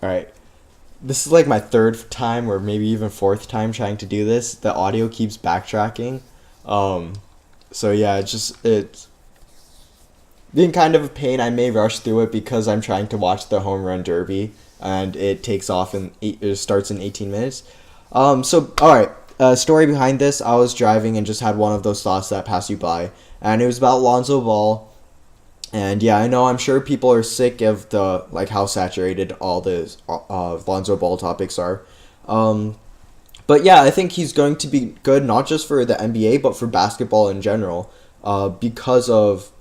All right. This is like my third time or maybe even fourth time trying to do this. The audio keeps backtracking. Um, so yeah, it's been kind of a pain. I may rush through it because I'm trying to watch the home run derby, and it takes off it starts in 18 minutes. So all right. Story behind this: I was driving and just had one of those thoughts that pass you by, and it was about Lonzo Ball. And yeah, I know. I'm sure people are sick of the like how saturated all the Lonzo Ball topics are. Um, but yeah, I think he's going to be good not just for the NBA but for basketball in general. Because of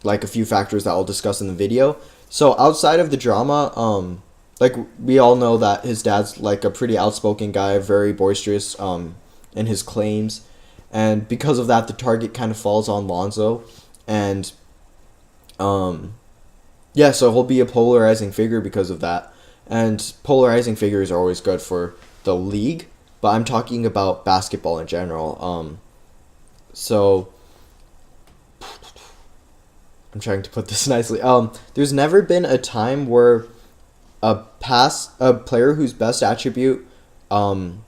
like a few factors that I'll discuss in the video. So outside of the drama, like we all know that his dad's like a pretty outspoken guy, very boisterous in his claims, and because of that, the target kind of falls on Lonzo, and um, yeah, so he'll be a polarizing figure because of that. And polarizing figures are always good for the league, but I'm talking about basketball in general. So I'm trying to put this nicely. There's never been a time where a player whose best attribute um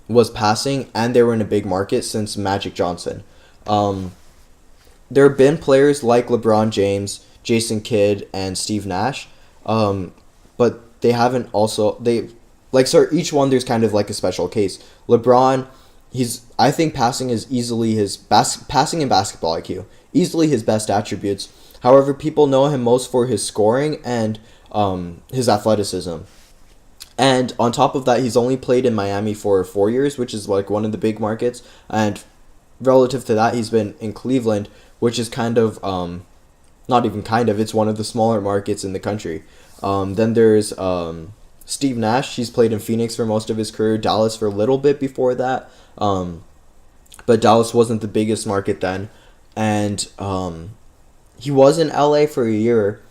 was passing and they were in a big market since Magic Johnson. Um, there have been players like LeBron James, Jason Kidd, and Steve Nash, but they haven't also they like so each one there's kind of like a special case. LeBron, he's I think passing is easily passing and basketball IQ easily his best attributes. However, people know him most for his scoring and his athleticism. And on top of that, he's only played in Miami for 4 years, which is like one of the big markets. And relative to that, he's been in Cleveland, which is kind of not even kind of, it's one of the smaller markets in the country. Then there's Steve Nash. He's played in Phoenix for most of his career, Dallas for a little bit before that. But Dallas wasn't the biggest market then. And he was in LA for a year.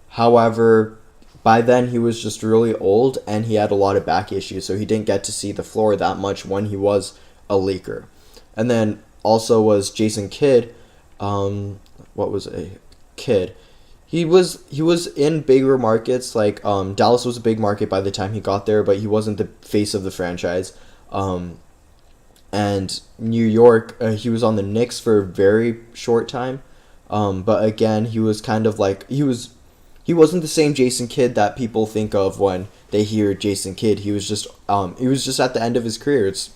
However, by then he was just really old and he had a lot of back issues, so he didn't get to see the floor that much when he was a Laker. And then also was Jason Kidd. What was a Kidd? He was in bigger markets like Dallas was a big market by the time he got there, but he wasn't the face of the franchise. And New York, he was on the Knicks for a very short time. But again, he was kind of like he wasn't the same Jason Kidd that people think of when they hear Jason Kidd. He was just at the end of his career. It's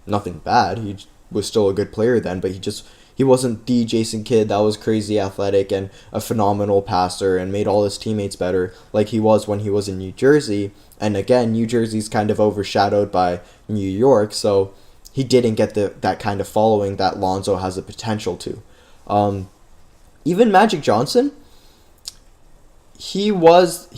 nothing bad. He was still a good player then, but he wasn't the Jason Kidd that was crazy athletic and a phenomenal passer and made all his teammates better like he was when he was in New Jersey. And again, New Jersey's kind of overshadowed by New York, so he didn't get that kind of following that Lonzo has the potential to. Even Magic Johnson, he was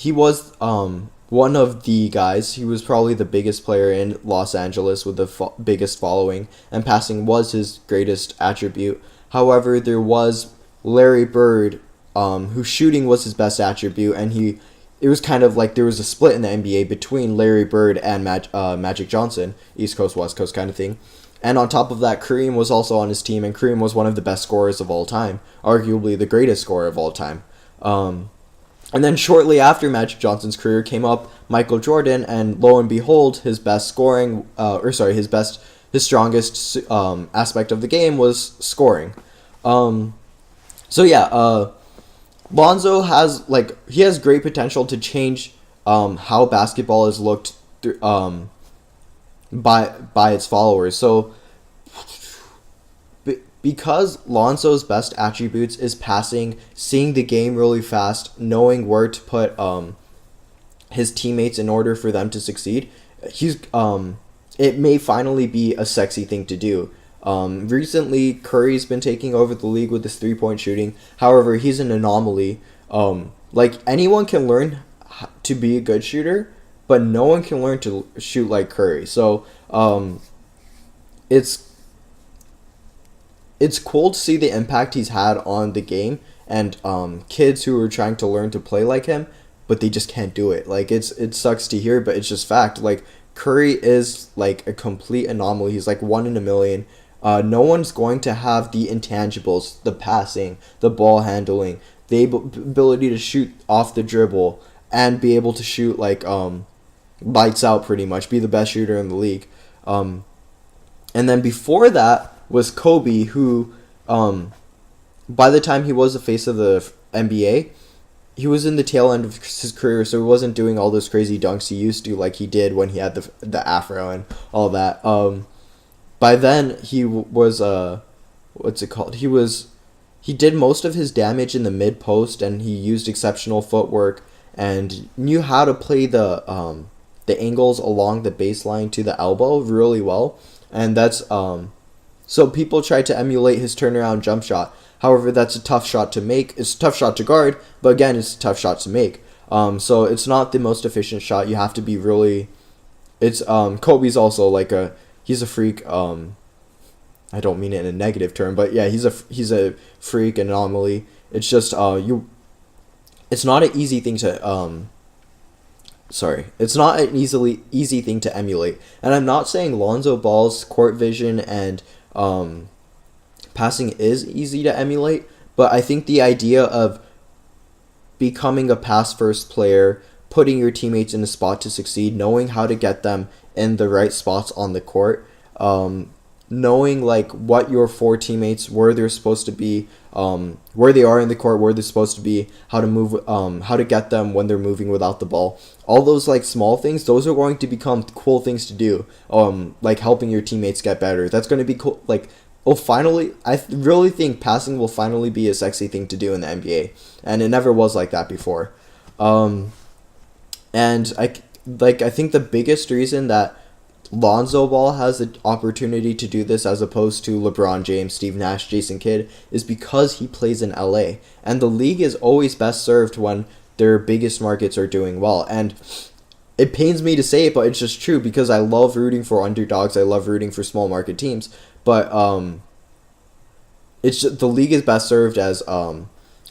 one of the guys. He was probably the biggest player in Los Angeles with the biggest following, and passing was his greatest attribute. However, there was Larry Bird, whose shooting was his best attribute, and it was kind of like there was a split in the NBA between Larry Bird and Magic Johnson, East Coast, West Coast kind of thing. And on top of that, Kareem was also on his team, and Kareem was one of the best scorers of all time, arguably the greatest scorer of all time. And then shortly after Magic Johnson's career came up Michael Jordan, and lo and behold, his strongest aspect of the game was scoring. So yeah, Lonzo he has great potential to change how basketball is looked by its followers. So because Lonzo's best attributes is passing, seeing the game really fast, knowing where to put his teammates in order for them to succeed, it may finally be a sexy thing to do. Recently, Curry's been taking over the league with his 3-point shooting. However, he's an anomaly. Like anyone can learn to be a good shooter, but no one can learn to shoot like Curry. So it's cool to see the impact he's had on the game, and kids who are trying to learn to play like him, but they just can't do it. Like it sucks to hear, but it's just fact. Like Curry is like a complete anomaly. He's like one in a million. No one's going to have the intangibles, the passing, the ball handling, the ability to shoot off the dribble, and be able to shoot like lights out pretty much, be the best shooter in the league. And then before that was Kobe, who by the time he was the face of the NBA, he was in the tail end of his career, so he wasn't doing all those crazy dunks he used to, like he did when he had the afro and all that. By then he was what's it called? He did most of his damage in the mid post, and he used exceptional footwork and knew how to play the angles along the baseline to the elbow really well, and that's so people tried to emulate his turnaround jump shot. However, that's a tough shot to make. It's a tough shot to guard, but again, it's a tough shot to make. So it's not the most efficient shot. You have to be really. It's Kobe's also like he's a freak. I don't mean it in a negative term, but yeah, he's a freak anomaly. It's just It's not an easy thing to It's not an easy thing to emulate. And I'm not saying Lonzo Ball's court vision and passing is easy to emulate, but I think the idea of becoming a pass-first player, putting your teammates in a spot to succeed, knowing how to get them in the right spots on the court, knowing like what your four teammates, where they're supposed to be, where they are in the court, where they're supposed to be, how to move, how to get them when they're moving without the ball. All those like small things, those are going to become cool things to do. Like helping your teammates get better. That's going to be cool. Like, I really think passing will finally be a sexy thing to do in the NBA, and it never was like that before. And I think the biggest reason that Lonzo Ball has the opportunity to do this as opposed to LeBron James, Steve Nash, Jason Kidd is because he plays in LA, and the league is always best served when their biggest markets are doing well. And it pains me to say it, but it's just true, because I love rooting for underdogs. I love rooting for small market teams. But it's just, the league is best served as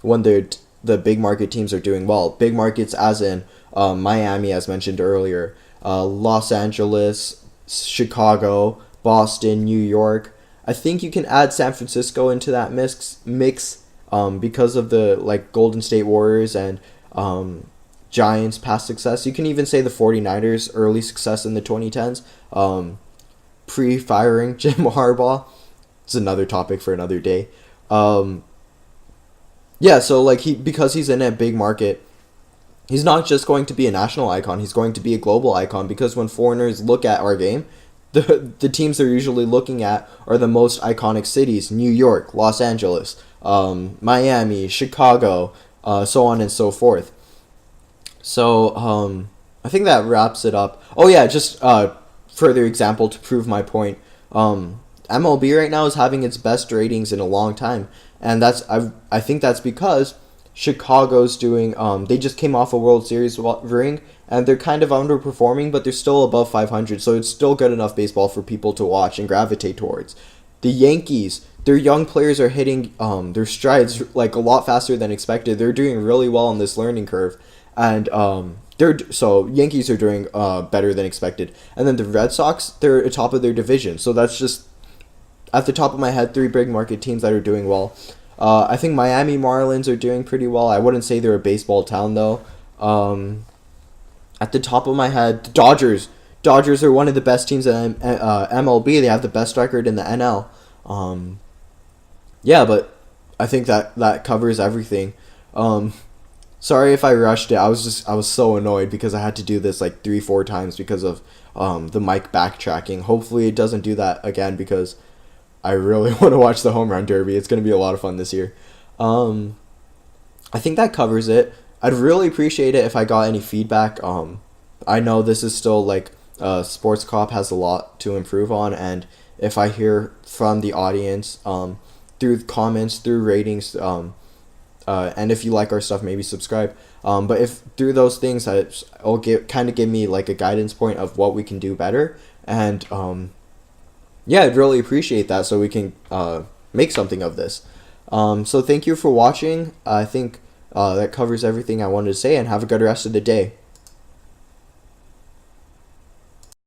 when the big market teams are doing well. Big markets as in Miami, as mentioned earlier, Los Angeles, Chicago, Boston, New York. I think you can add San Francisco into that mix because of the like Golden State Warriors and Giants' past success. You can even say the 49ers' early success in the 2010s. Pre-firing Jim Harbaugh. It's another topic for another day. Yeah, so like because he's in a big market, he's not just going to be a national icon, he's going to be a global icon, because when foreigners look at our game, the teams they're usually looking at are the most iconic cities: New York, Los Angeles, Miami, Chicago, so on and so forth. So I think that wraps it up. Oh yeah, just further example to prove my point. MLB right now is having its best ratings in a long time, and I think that's because Chicago's doing they just came off a World Series ring, and they're kind of underperforming, but they're still above 500, so it's still good enough baseball for people to watch and gravitate towards. The Yankees, their young players are hitting their strides like a lot faster than expected. They're doing really well on this learning curve, and Yankees are doing better than expected. And then the Red Sox, they're atop of their division, so that's just at the top of my head 3 big market teams that are doing well. I think Miami Marlins are doing pretty well. I wouldn't say they're a baseball town though. At the top of my head, the Dodgers. Dodgers are one of the best teams in MLB. They have the best record in the NL. Yeah, but I think that covers everything. Sorry if I rushed it. I was so annoyed because I had to do this like 3-4 times because of the mic backtracking. Hopefully it doesn't do that again, because I really want to watch the home run derby. It's going to be a lot of fun this year. I think that covers it. I'd really appreciate it if I got any feedback. I know this is still like SportsKop has a lot to improve on, and if I hear from the audience through comments, through ratings, and if you like our stuff, maybe subscribe. But if through those things, it'll give me like a guidance point of what we can do better, and yeah, I'd really appreciate that, so we can make something of this. So thank you for watching. I think that covers everything I wanted to say, and have a good rest of the day.